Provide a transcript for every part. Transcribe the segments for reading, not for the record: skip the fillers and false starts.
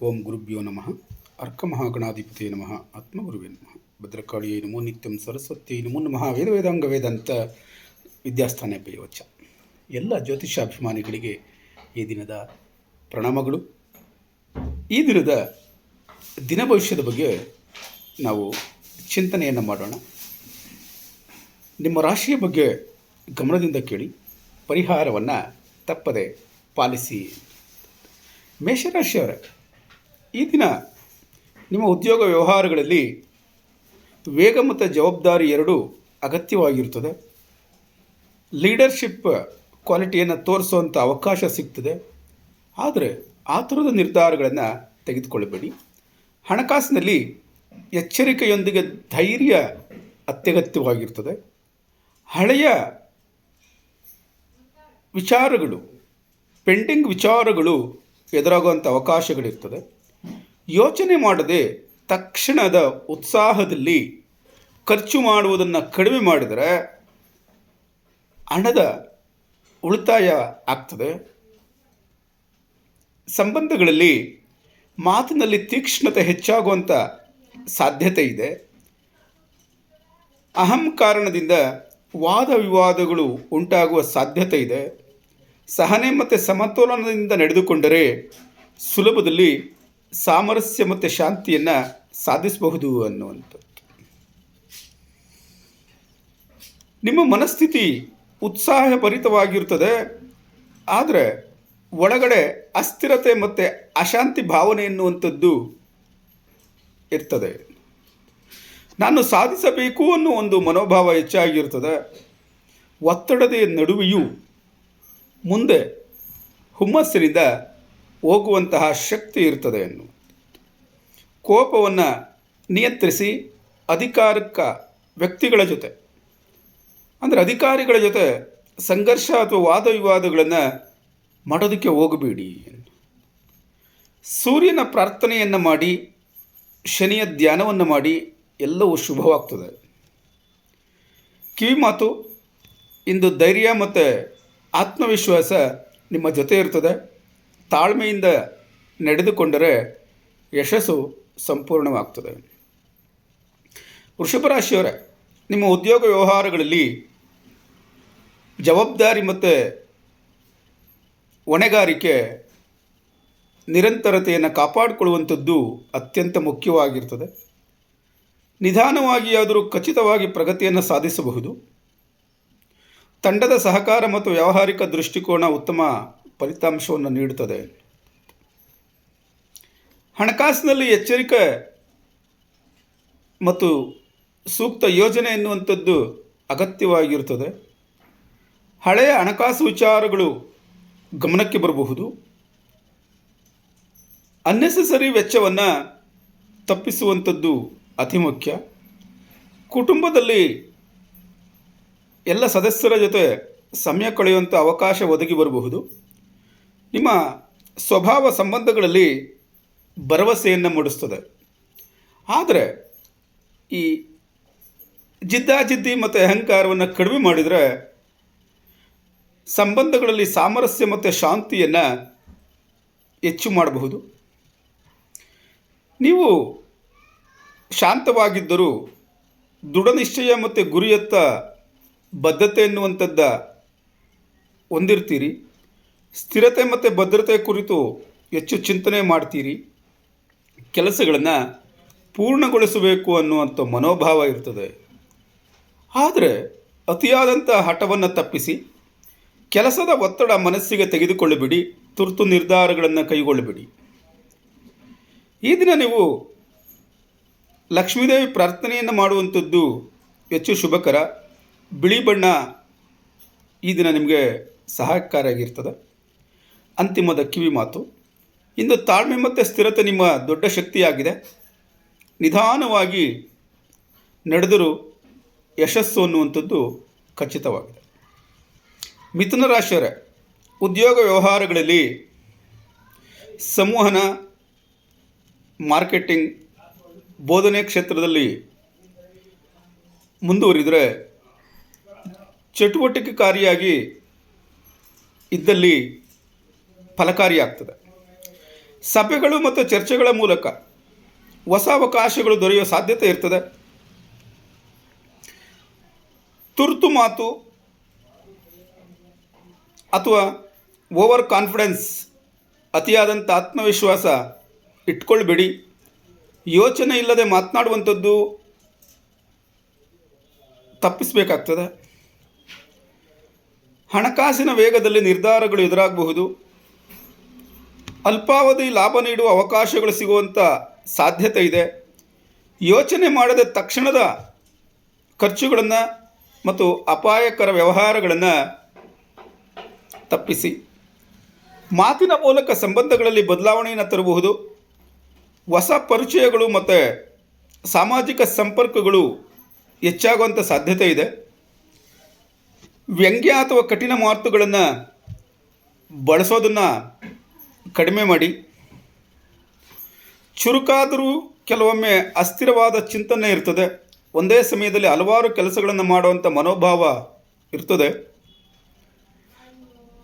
ಓಂ ಗುರುಭ್ಯೋ ನಮಃ. ಅರ್ಕಮಹಾಗಣಾಧಿಪತಿಯೇ ನಮಃ. ಆತ್ಮಗುರುವೇ ನಮಃ. ಭದ್ರಕಾಳಿಯೇ ನಮೋ ನಿತ್ಯಂ. ಸರಸ್ವತಿಯೇ ನಮೋ ನಮಃ. ವೇದಾಂಗ ವೇದಾಂತ ವಿದ್ಯಾಸ್ಥಾನ ಪಯೋಚ. ಎಲ್ಲ ಜ್ಯೋತಿಷಾಭಿಮಾನಿಗಳಿಗೆ ಈ ದಿನದ ಪ್ರಣಾಮಗಳು. ಈ ದಿನದ ದಿನ ಭವಿಷ್ಯದ ಬಗ್ಗೆ ನಾವು ಚಿಂತನೆಯನ್ನು ಮಾಡೋಣ. ನಿಮ್ಮ ರಾಶಿಯ ಬಗ್ಗೆ ಗಮನದಿಂದ ಕೇಳಿ, ಪರಿಹಾರವನ್ನು ತಪ್ಪದೆ ಪಾಲಿಸಿ. ಮೇಷರಾಶಿಯವರೇ, ಈ ದಿನ ನಿಮ್ಮ ಉದ್ಯೋಗ ವ್ಯವಹಾರಗಳಲ್ಲಿ ವೇಗ ಮತ್ತು ಜವಾಬ್ದಾರಿ ಎರಡೂ ಅಗತ್ಯವಾಗಿರುತ್ತದೆ. ಲೀಡರ್ಶಿಪ್ ಕ್ವಾಲಿಟಿಯನ್ನು ತೋರಿಸುವಂಥ ಅವಕಾಶ ಸಿಗ್ತದೆ. ಆದರೆ ಆತುರದ ನಿರ್ಧಾರಗಳನ್ನು ತೆಗೆದುಕೊಳ್ಳಬೇಡಿ. ಹಣಕಾಸಿನಲ್ಲಿ ಎಚ್ಚರಿಕೆಯೊಂದಿಗೆ ಧೈರ್ಯ ಅತ್ಯಗತ್ಯವಾಗಿರ್ತದೆ. ಹಳೆಯ ವಿಚಾರಗಳು, ಪೆಂಡಿಂಗ್ ವಿಚಾರಗಳು ಎದುರಾಗುವಂಥ ಅವಕಾಶಗಳಿರ್ತದೆ. ಯೋಚನೆ ಮಾಡದೆ ತಕ್ಷಣದ ಉತ್ಸಾಹದಲ್ಲಿ ಖರ್ಚು ಮಾಡುವುದನ್ನು ಕಡಿಮೆ ಮಾಡಿದರೆ ಹಣದ ಉಳಿತಾಯ ಆಗ್ತದೆ. ಸಂಬಂಧಗಳಲ್ಲಿ ಮಾತಿನಲ್ಲಿ ತೀಕ್ಷ್ಣತೆ ಹೆಚ್ಚಾಗುವಂಥ ಸಾಧ್ಯತೆ ಇದೆ. ಅಹಂ ಕಾರಣದಿಂದ ವಾದ ವಿವಾದಗಳು ಉಂಟಾಗುವ ಸಾಧ್ಯತೆ ಇದೆ. ಸಹನೆ ಮತ್ತು ಸಮತೋಲನದಿಂದ ನಡೆದುಕೊಂಡರೆ ಸುಲಭದಲ್ಲಿ ಸಾಮರಸ್ಯ ಮತ್ತು ಶಾಂತಿಯನ್ನು ಸಾಧಿಸಬಹುದು ಅನ್ನುವಂಥದ್ದು. ನಿಮ್ಮ ಮನಸ್ಥಿತಿ ಉತ್ಸಾಹಭರಿತವಾಗಿರುತ್ತದೆ. ಆದರೆ ಒಳಗಡೆ ಅಸ್ಥಿರತೆ ಮತ್ತು ಅಶಾಂತಿ ಭಾವನೆ ಎನ್ನುವಂಥದ್ದು ಇರ್ತದೆ. ನಾನು ಸಾಧಿಸಬೇಕು ಅನ್ನೋ ಒಂದು ಮನೋಭಾವ ಹೆಚ್ಚಾಗಿರ್ತದೆ. ಒತ್ತಡದ ನಡುವೆಯೂ ಮುಂದೆ ಹುಮ್ಮಸ್ಸಿನಿಂದ ಹೋಗುವಂತಹ ಶಕ್ತಿ ಇರ್ತದೆ ಎನ್ನು. ಕೋಪವನ್ನು ನಿಯಂತ್ರಿಸಿ ಅಧಿಕಾರಕ ವ್ಯಕ್ತಿಗಳ ಜೊತೆ, ಅಂದರೆ ಅಧಿಕಾರಿಗಳ ಜೊತೆ ಸಂಘರ್ಷ ಅಥವಾ ವಾದ ವಿವಾದಗಳನ್ನು ಮಾಡೋದಕ್ಕೆ ಹೋಗಬೇಡಿ. ಸೂರ್ಯನ ಪ್ರಾರ್ಥನೆಯನ್ನು ಮಾಡಿ, ಶನಿಯ ಧ್ಯಾನವನ್ನು ಮಾಡಿ, ಎಲ್ಲವೂ ಶುಭವಾಗ್ತದೆ. ಕಿವಿ ಮಾತು, ಇಂದು ಧೈರ್ಯ ಮತ್ತು ಆತ್ಮವಿಶ್ವಾಸ ನಿಮ್ಮ ಜೊತೆ ಇರ್ತದೆ. ತಾಳ್ಮೆಯಿಂದ ನಡೆದುಕೊಂಡರೆ ಯಶಸ್ಸು ಸಂಪೂರ್ಣವಾಗ್ತದೆ. ವೃಷಭ ರಾಶಿಯವರೇ, ನಿಮ್ಮ ಉದ್ಯೋಗ ವ್ಯವಹಾರಗಳಲ್ಲಿ ಜವಾಬ್ದಾರಿ ಮತ್ತು ಹೊಣೆಗಾರಿಕೆ ನಿರಂತರತೆಯನ್ನು ಕಾಪಾಡಿಕೊಳ್ಳುವಂಥದ್ದು ಅತ್ಯಂತ ಮುಖ್ಯವಾಗಿರ್ತದೆ. ನಿಧಾನವಾಗಿ ಆದರೂ ಖಚಿತವಾಗಿ ಪ್ರಗತಿಯನ್ನು ಸಾಧಿಸಬಹುದು. ತಂಡದ ಸಹಕಾರ ಮತ್ತು ವ್ಯಾವಹಾರಿಕ ದೃಷ್ಟಿಕೋನ ಉತ್ತಮ ಫಲಿತಾಂಶವನ್ನು ನೀಡುತ್ತದೆ. ಹಣಕಾಸಿನಲ್ಲಿ ಎಚ್ಚರಿಕೆ ಮತ್ತು ಸೂಕ್ತ ಯೋಜನೆ ಎನ್ನುವಂಥದ್ದು ಅಗತ್ಯವಾಗಿರುತ್ತದೆ. ಹಳೆಯ ಹಣಕಾಸು ವಿಚಾರಗಳು ಗಮನಕ್ಕೆ ಬರಬಹುದು. ಅನ್ನೆಸೆಸರಿ ವೆಚ್ಚವನ್ನು ತಪ್ಪಿಸುವಂಥದ್ದು ಅತಿ ಮುಖ್ಯ. ಕುಟುಂಬದಲ್ಲಿ ಎಲ್ಲ ಸದಸ್ಯರ ಜೊತೆ ಸಮಯ ಕಳೆಯುವಂಥ ಅವಕಾಶ ಒದಗಿ ಬರಬಹುದು. ನಿಮ್ಮ ಸ್ವಭಾವ ಸಂಬಂಧಗಳಲ್ಲಿ ಭರವಸೆಯನ್ನು ಮೂಡಿಸ್ತದೆ. ಆದರೆ ಈ ಜಿದ್ದಾಜಿದ್ದಿ ಮತ್ತು ಅಹಂಕಾರವನ್ನು ಕಡಿಮೆ ಮಾಡಿದರೆ ಸಂಬಂಧಗಳಲ್ಲಿ ಸಾಮರಸ್ಯ ಮತ್ತು ಶಾಂತಿಯನ್ನು ಹೆಚ್ಚು ಮಾಡಬಹುದು. ನೀವು ಶಾಂತವಾಗಿದ್ದರೂ ದೃಢನಿಶ್ಚಯ ಮತ್ತು ಗುರಿಯತ್ತ ಬದ್ಧತೆ ಎನ್ನುವಂಥದ್ದು ಹೊಂದಿರ್ತೀರಿ. ಸ್ಥಿರತೆ ಮತ್ತು ಭದ್ರತೆ ಕುರಿತು ಹೆಚ್ಚು ಚಿಂತನೆ ಮಾಡ್ತೀರಿ. ಕೆಲಸಗಳನ್ನು ಪೂರ್ಣಗೊಳಿಸಬೇಕು ಅನ್ನುವಂಥ ಮನೋಭಾವ ಇರ್ತದೆ. ಆದರೆ ಅತಿಯಾದಂಥ ಹಠವನ್ನು ತಪ್ಪಿಸಿ ಕೆಲಸದ ಒತ್ತಡ ಮನಸ್ಸಿಗೆ ತೆಗೆದುಕೊಳ್ಳಬೇಡಿ. ತುರ್ತು ನಿರ್ಧಾರಗಳನ್ನು ಕೈಗೊಳ್ಳಬೇಡಿ. ಈ ದಿನ ನೀವು ಲಕ್ಷ್ಮೀದೇವಿ ಪ್ರಾರ್ಥನೆಯನ್ನು ಮಾಡುವಂಥದ್ದು ಹೆಚ್ಚು ಶುಭಕರ. ಬಿಳಿ ಬಣ್ಣ ಈ ದಿನ ನಿಮಗೆ ಸಹಾಯಕಾರಿಯಾಗಿರ್ತದೆ. ಅಂತಿಮದ ಕಿವಿ ಮಾತು, ಇಂದು ತಾಳ್ಮೆ ಮತ್ತು ಸ್ಥಿರತೆ ನಿಮ್ಮ ದೊಡ್ಡ ಶಕ್ತಿಯಾಗಿದೆ. ನಿಧಾನವಾಗಿ ನಡೆದರೂ ಯಶಸ್ಸು ಅನ್ನುವಂಥದ್ದು ಖಚಿತವಾಗಿದೆ. ಮಿಥುನ ರಾಶಿಯವರೇ, ಉದ್ಯೋಗ ವ್ಯವಹಾರಗಳಲ್ಲಿ ಸಂವಹನ, ಮಾರ್ಕೆಟಿಂಗ್, ಬೋಧನೆ ಕ್ಷೇತ್ರದಲ್ಲಿ ಮುಂದುವರಿದರೆ ಚಟುವಟಿಕೆಕಾರಿಯಾಗಿ ಇದ್ದಲ್ಲಿ ಫಲಕಾರಿಯಾಗ್ತದೆ. ಸಭೆಗಳು ಮತ್ತು ಚರ್ಚೆಗಳ ಮೂಲಕ ಹೊಸ ಅವಕಾಶಗಳು ದೊರೆಯುವ ಸಾಧ್ಯತೆ ಇರ್ತದೆ. ತುರ್ತು ಮಾತು ಅಥವಾ ಓವರ್ ಕಾನ್ಫಿಡೆನ್ಸ್, ಅತಿಯಾದಂಥ ಆತ್ಮವಿಶ್ವಾಸ ಇಟ್ಕೊಳ್ಬೇಡಿ. ಯೋಚನೆ ಇಲ್ಲದೆ ಮಾತನಾಡುವಂಥದ್ದು ತಪ್ಪಿಸಬೇಕಾಗ್ತದೆ. ಹಣಕಾಸಿನ ವೇಗದಲ್ಲಿ ನಿರ್ಧಾರಗಳು ಎದುರಾಗಬಹುದು. ಅಲ್ಪಾವಧಿ ಲಾಭ ನೀಡುವ ಅವಕಾಶಗಳು ಸಿಗುವಂಥ ಸಾಧ್ಯತೆ ಇದೆ. ಯೋಚನೆ ಮಾಡದೆ ತಕ್ಷಣದ ಖರ್ಚುಗಳನ್ನು ಮತ್ತು ಅಪಾಯಕರ ವ್ಯವಹಾರಗಳನ್ನು ತಪ್ಪಿಸಿ. ಮಾತಿನ ಮೂಲಕ ಸಂಬಂಧಗಳಲ್ಲಿ ಬದಲಾವಣೆಯನ್ನು ತರಬಹುದು. ಹೊಸ ಪರಿಚಯಗಳು ಮತ್ತು ಸಾಮಾಜಿಕ ಸಂಪರ್ಕಗಳು ಹೆಚ್ಚಾಗುವಂಥ ಸಾಧ್ಯತೆ ಇದೆ. ವ್ಯಂಗ್ಯ ಅಥವಾ ಕಠಿಣ ಮಾತುಗಳನ್ನು ಬಳಸೋದನ್ನು ಕಡಿಮೆ ಮಾಡಿ. ಚುರುಕಾದರೂ ಕೆಲವೊಮ್ಮೆ ಅಸ್ಥಿರವಾದ ಚಿಂತನೆ ಇರ್ತದೆ. ಒಂದೇ ಸಮಯದಲ್ಲಿ ಹಲವಾರು ಕೆಲಸಗಳನ್ನು ಮಾಡುವಂಥ ಮನೋಭಾವ ಇರ್ತದೆ.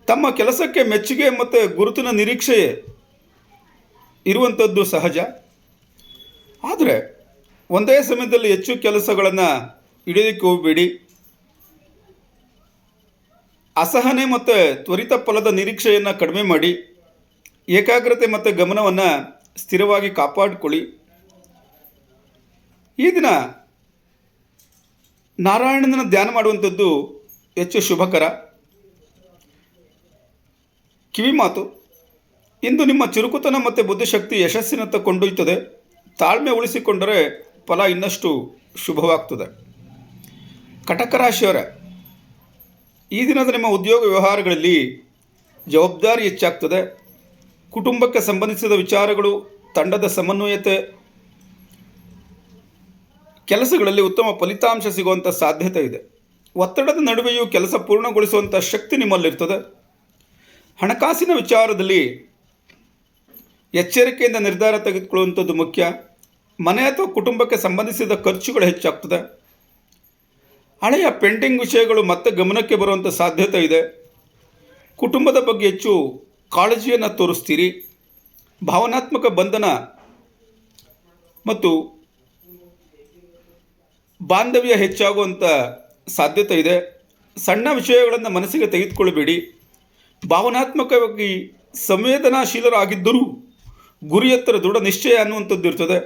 ತಮ್ಮ ಕೆಲಸಕ್ಕೆ ಮೆಚ್ಚುಗೆ ಮತ್ತು ಗುರುತಿನ ನಿರೀಕ್ಷೆ ಇರುವಂಥದ್ದು ಸಹಜ. ಆದರೆ ಒಂದೇ ಸಮಯದಲ್ಲಿ ಹೆಚ್ಚು ಕೆಲಸಗಳನ್ನು ಹಿಡಿಯೋದಕ್ಕೆ ಹೋಗಬೇಡಿ. ಅಸಹನೆ ಮತ್ತು ತ್ವರಿತ ಫಲದ ನಿರೀಕ್ಷೆಯನ್ನು ಕಡಿಮೆ ಮಾಡಿ. ಏಕಾಗ್ರತೆ ಮತ್ತು ಗಮನವನ್ನು ಸ್ಥಿರವಾಗಿ ಕಾಪಾಡಿಕೊಳ್ಳಿ. ಈ ದಿನ ನಾರಾಯಣನ ಧ್ಯಾನ ಮಾಡುವಂಥದ್ದು ಹೆಚ್ಚು ಶುಭಕರ. ಕಿವಿಮಾತು: ಇಂದು ನಿಮ್ಮ ಚುರುಕುತನ ಮತ್ತು ಬುದ್ಧಿಶಕ್ತಿ ಯಶಸ್ಸಿನತ್ತ ಕೊಂಡೊಯ್ಯುತ್ತದೆ. ತಾಳ್ಮೆ ಉಳಿಸಿಕೊಂಡರೆ ಫಲ ಇನ್ನಷ್ಟು ಶುಭವಾಗ್ತದೆ. ಕಟಕ ರಾಶಿಯವರ ಈ ದಿನದ ನಿಮ್ಮ ಉದ್ಯೋಗ ವ್ಯವಹಾರಗಳಲ್ಲಿ ಜವಾಬ್ದಾರಿ ಹೆಚ್ಚಾಗ್ತದೆ. ಕುಟುಂಬಕ್ಕೆ ಸಂಬಂಧಿಸಿದ ವಿಚಾರಗಳು, ತಂಡದ ಸಮನ್ವಯತೆ, ಕೆಲಸಗಳಲ್ಲಿ ಉತ್ತಮ ಫಲಿತಾಂಶ ಸಿಗುವಂಥ ಸಾಧ್ಯತೆ ಇದೆ. ಒತ್ತಡದ ನಡುವೆಯೂ ಕೆಲಸ ಪೂರ್ಣಗೊಳಿಸುವಂಥ ಶಕ್ತಿ ನಿಮ್ಮಲ್ಲಿರ್ತದೆ. ಹಣಕಾಸಿನ ವಿಚಾರದಲ್ಲಿ ಎಚ್ಚರಿಕೆಯಿಂದ ನಿರ್ಧಾರ ತೆಗೆದುಕೊಳ್ಳುವಂಥದ್ದು ಮುಖ್ಯ. ಮನೆ ಅಥವಾ ಕುಟುಂಬಕ್ಕೆ ಸಂಬಂಧಿಸಿದ ಖರ್ಚುಗಳು ಹೆಚ್ಚಾಗ್ತದೆ. ಹಳೆಯ ಪೆಂಡಿಂಗ್ ವಿಷಯಗಳು ಮತ್ತೆ ಗಮನಕ್ಕೆ ಬರುವಂಥ ಸಾಧ್ಯತೆ ಇದೆ. ಕುಟುಂಬದ ಬಗ್ಗೆ ಹೆಚ್ಚು ಕಾಳಜಿಯನ್ನು ತೋರಿಸ್ತೀರಿ. ಭಾವನಾತ್ಮಕ ಬಂಧನ ಮತ್ತು ಬಾಂಧವ್ಯ ಹೆಚ್ಚಾಗುವಂಥ ಸಾಧ್ಯತೆ ಇದೆ. ಸಣ್ಣ ವಿಷಯಗಳನ್ನು ಮನಸ್ಸಿಗೆ ತೆಗೆದುಕೊಳ್ಳಬೇಡಿ. ಭಾವನಾತ್ಮಕವಾಗಿ ಸಂವೇದನಾಶೀಲರಾಗಿದ್ದರೂ ಗುರಿಯತ್ತರ ದೃಢ ನಿಶ್ಚಯ ಅನ್ನುವಂಥದ್ದು ಇರ್ತದೆ.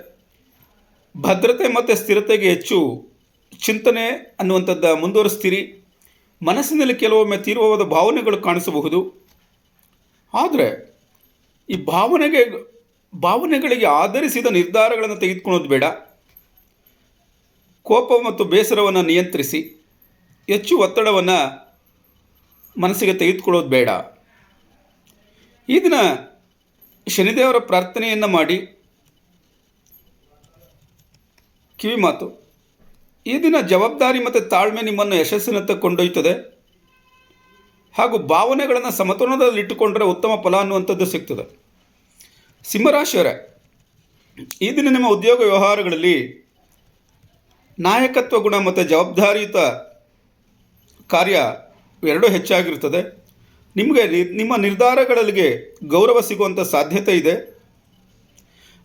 ಭದ್ರತೆ ಮತ್ತು ಸ್ಥಿರತೆಗೆ ಹೆಚ್ಚು ಚಿಂತನೆ ಅನ್ನುವಂಥದ್ದು ಮುಂದುವರಿಸ್ತೀರಿ. ಮನಸ್ಸಿನಲ್ಲಿ ಕೆಲವೊಮ್ಮೆ ತೀವ್ರವಾದ ಭಾವನೆಗಳು ಕಾಣಿಸಬಹುದು. ಆದರೆ ಈ ಭಾವನೆಗಳಿಗೆ ಆಧರಿಸಿದ ನಿರ್ಧಾರಗಳನ್ನು ತೆಗೆದುಕೊಳ್ಳೋದು ಬೇಡ. ಕೋಪ ಮತ್ತು ಬೇಸರವನ್ನು ನಿಯಂತ್ರಿಸಿ. ಹೆಚ್ಚು ಒತ್ತಡವನ್ನು ಮನಸ್ಸಿಗೆ ತೆಗೆದುಕೊಳ್ಳೋದು ಬೇಡ. ಈ ದಿನ ಶನಿದೇವರ ಪ್ರಾರ್ಥನೆಯನ್ನು ಮಾಡಿ. ಕಿವಿಮಾತು: ಈ ದಿನ ಜವಾಬ್ದಾರಿ ಮತ್ತು ತಾಳ್ಮೆ ನಿಮ್ಮನ್ನು ಯಶಸ್ಸಿನತ್ತ ಕೊಂಡೊಯ್ಯುತ್ತದೆ ಹಾಗೂ ಭಾವನೆಗಳನ್ನು ಸಮತೋಲನದಲ್ಲಿಟ್ಟುಕೊಂಡರೆ ಉತ್ತಮ ಫಲ ಅನ್ನುವಂಥದ್ದು ಸಿಗ್ತದೆ. ಸಿಂಹರಾಶಿಯವರೇ, ಈ ದಿನ ನಿಮ್ಮ ಉದ್ಯೋಗ ವ್ಯವಹಾರಗಳಲ್ಲಿ ನಾಯಕತ್ವ ಗುಣ ಮತ್ತು ಜವಾಬ್ದಾರಿಯುತ ಕಾರ್ಯ ಎರಡೂ ಹೆಚ್ಚಾಗಿರ್ತದೆ. ನಿಮಗೆ ನಿಮ್ಮ ನಿರ್ಧಾರಗಳಿಗೆ ಗೌರವ ಸಿಗುವಂಥ ಸಾಧ್ಯತೆ ಇದೆ.